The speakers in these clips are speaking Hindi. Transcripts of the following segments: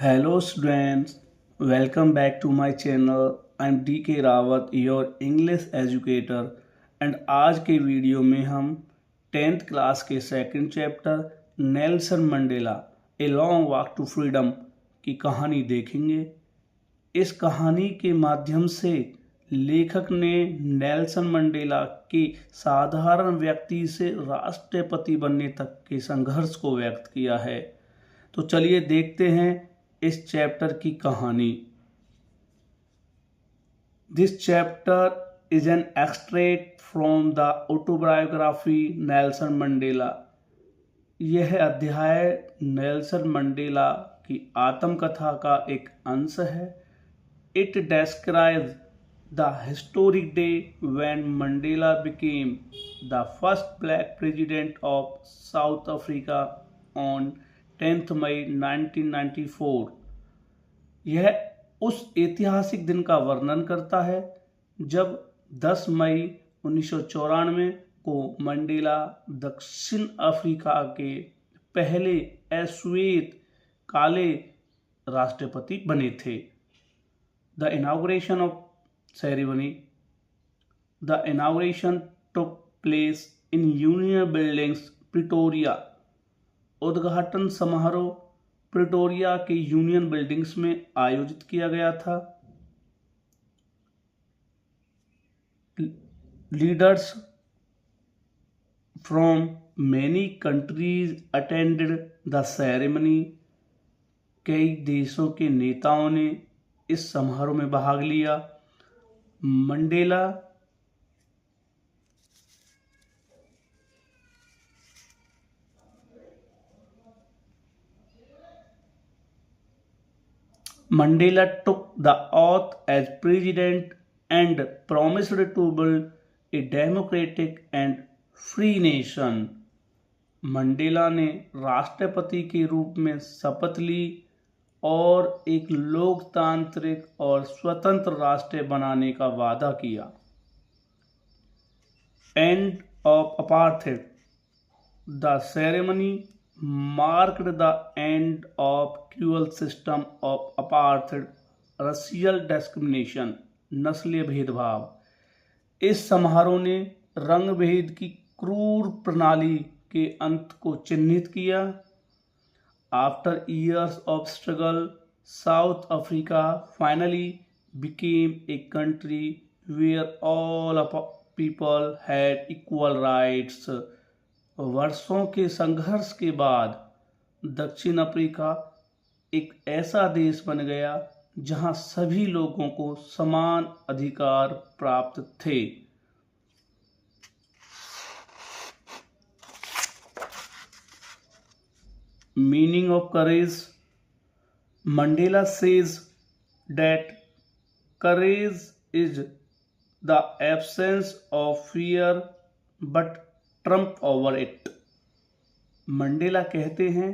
Hello students, welcome back to my channel. I'm DK Rawat, your English educator and आज के वीडियो में हम 10th क्लास के second chapter Nelson Mandela a long walk to freedom की कहानी देखेंगे। इस कहानी के माध्यम से लेखक ने नेल्सन मंडेला के साधारण व्यक्ति से राष्ट्रपति बनने तक के संघर्ष को व्यक्त किया है। तो चलिए देखते हैं इस चैप्टर की कहानी। This chapter is an extract from the autobiography Nelson Mandela. यह अध्याय नेल्सन मंडेला की आत्मकथा का एक अंश है। It describes the historic day when Mandela became the first black president of south Africa on 10 मई 1994। यह उस ऐतिहासिक दिन का वर्णन करता है जब 10 मई 1994 को मंडेला दक्षिण अफ्रीका के पहले अश्वेत काले राष्ट्रपति बने थे। The inauguration took place in union buildings Pretoria. उद्घाटन समारोह प्रिटोरिया के यूनियन बिल्डिंग्स में आयोजित किया गया था। Leaders from many countries attended the ceremony. कई देशों के नेताओं ने इस समारोह में भाग लिया। Mandela took the oath as president and promised to build a democratic and free nation. Mandela ने राष्ट्रपति के रूप में शपथ ली और एक लोकतांत्रिक और स्वतंत्र राष्ट्र बनाने का वादा किया। End of apartheid. The ceremony marked the end of cruel system of apartheid, racial discrimination, नस्लीय भेदभाव। इस समारोह ने रंग भेद की क्रूर प्रणाली के अंत को चिन्हित किया। After years of struggle, South Africa finally became a country where all people had equal rights. वर्षों के संघर्ष के बाद दक्षिण अफ्रीका एक ऐसा देश बन गया जहां सभी लोगों को समान अधिकार प्राप्त थे। Meaning of courage. Mandela says that courage is the absence of fear but Trump over it. Mandela कहते हैं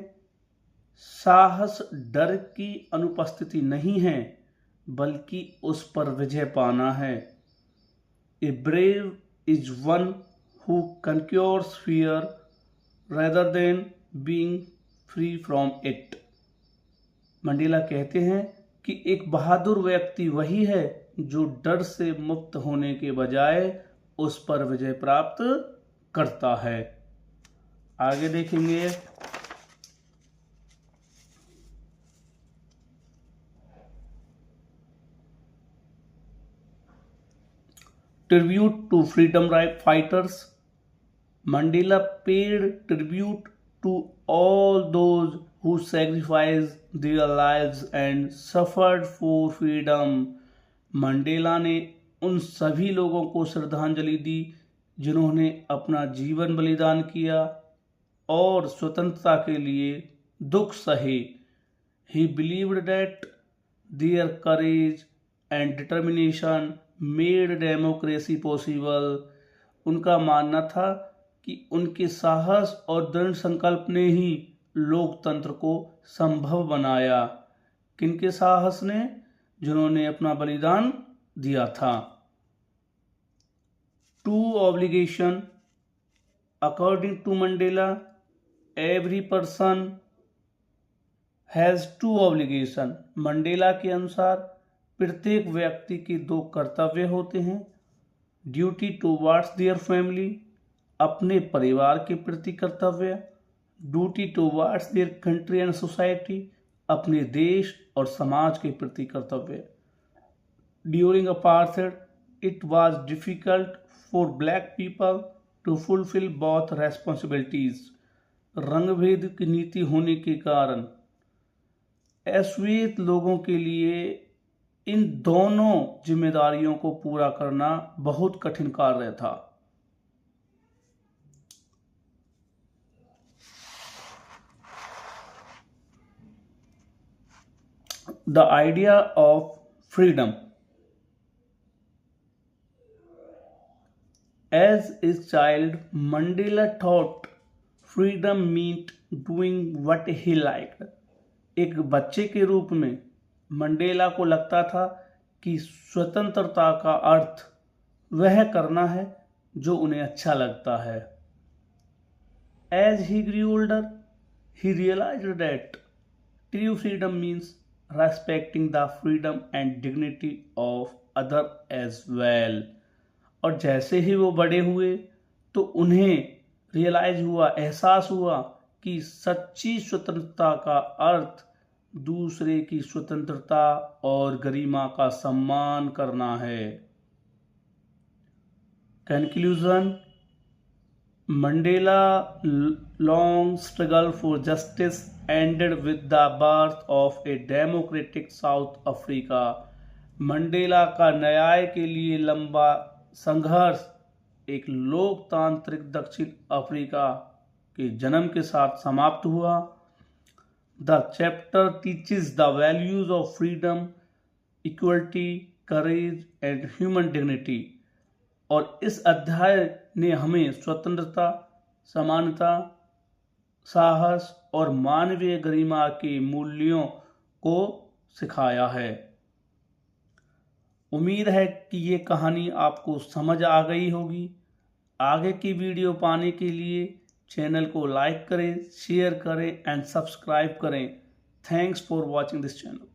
साहस डर की अनुपस्थिति नहीं है बल्कि उस पर विजय पाना है। A brave is one who conquers fear rather than being free from it. Mandela कहते हैं कि एक बहादुर व्यक्ति वही है जो डर से मुक्त होने के बजाय उस पर विजय प्राप्त करता है। आगे देखेंगे। Tribute to freedom right fighters. Mandela paid tribute to all those who sacrificed their lives and suffered for freedom. Mandela ने उन सभी लोगों को श्रद्धांजलि दी जिन्होंने अपना जीवन बलिदान किया और स्वतंत्रता के लिए दुख सहे। He believed that their courage and determination made democracy possible. उनका मानना था कि उनके साहस और दृढ़ संकल्प ने ही लोकतंत्र को संभव बनाया। किनके साहस ने? जिन्होंने अपना बलिदान दिया था। Two obligation. According to Mandela, every person has two obligation. मंडेला के अनुसार प्रत्येक व्यक्ति के दो कर्तव्य होते हैं। ड्यूटी टुवर्ड्स देयर फैमिली, अपने परिवार के प्रति कर्तव्य। Duty towards their country and society, अपने देश और समाज के प्रति कर्तव्य। During apartheid it was difficult for black people to fulfill both responsibilities। रंगभेद की नीति होने के कारण अश्वेत लोगों के लिए इन दोनों जिम्मेदारियों को पूरा करना बहुत कठिन कार्य था। The idea of freedom। As a child, Mandela thought freedom meant doing what he liked। एक बच्चे के रूप में मंडेला को लगता था कि स्वतंत्रता का अर्थ वह करना है जो उन्हें अच्छा लगता है। As he grew older, he realized that true freedom means respecting the freedom and dignity of others as well। और जैसे ही वो बड़े हुए तो उन्हें रियलाइज हुआ, एहसास हुआ कि सच्ची स्वतंत्रता का अर्थ दूसरे की स्वतंत्रता और गरिमा का सम्मान करना है। Conclusion. Mandela long struggle for justice ended with the birth of a democratic south Africa. Mandela का न्याय के लिए लंबा संघर्ष एक लोकतांत्रिक दक्षिण अफ्रीका के जन्म के साथ समाप्त हुआ। The chapter teaches the values of freedom, equality, courage and human dignity. और इस अध्याय ने हमें स्वतंत्रता, समानता, साहस और मानवीय गरिमा के मूल्यों को सिखाया है। उम्मीद है कि ये कहानी आपको समझ आ गई होगी। आगे की वीडियो पाने के लिए चैनल को लाइक करें, शेयर करें एंड सब्सक्राइब करें। Thanks for watching this channel.